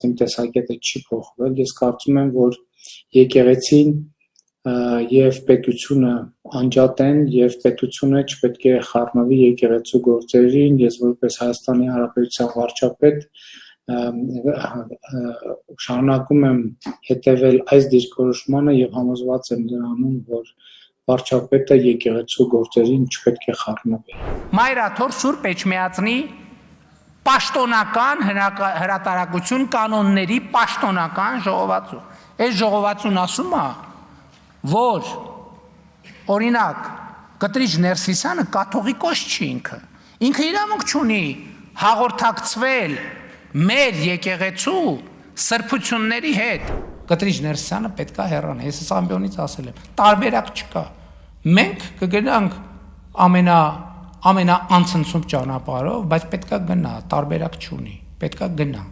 իմ տեսակետը չի փոխվել, ես կարծում եմ, որ եկեղեցին եւ պետությունը անջատ են եւ պետությունը չպետք է խառնվի եկեղեցու գործերին, ես որպես Հայաստանի Հանրապետության վարչապետ շարունակում եմ հետևել այս դիրքորոշմանը եւ համոզված եմ դրանում, որ վարչապետը եկեղեցու գործերին չպետք է խառնվի։ Մայրաթոր Սուրբ Էջմիածնի պաշտոնական հրատարակություն կանոնների պաշտոնական ժողովածու։ Այս ժողովածուն ասում է, որ օրինակ Կտրիչ Ներսիսյանը կաթողիկոս չի ինքը իրավունք չունի հաղորդակցվել մեր եկեղեցու սրբությունների հետ։ Կտրիչ Ներսիսյանը պետք է հեռանա, ես այս ամբիոնից ասել եմ, տարբերակ չկա։ Մենք կգնանք ամենաանցնցում ճանապարհով, բայց պետք է գնա, տարբերակ չունի, պետք է գնա։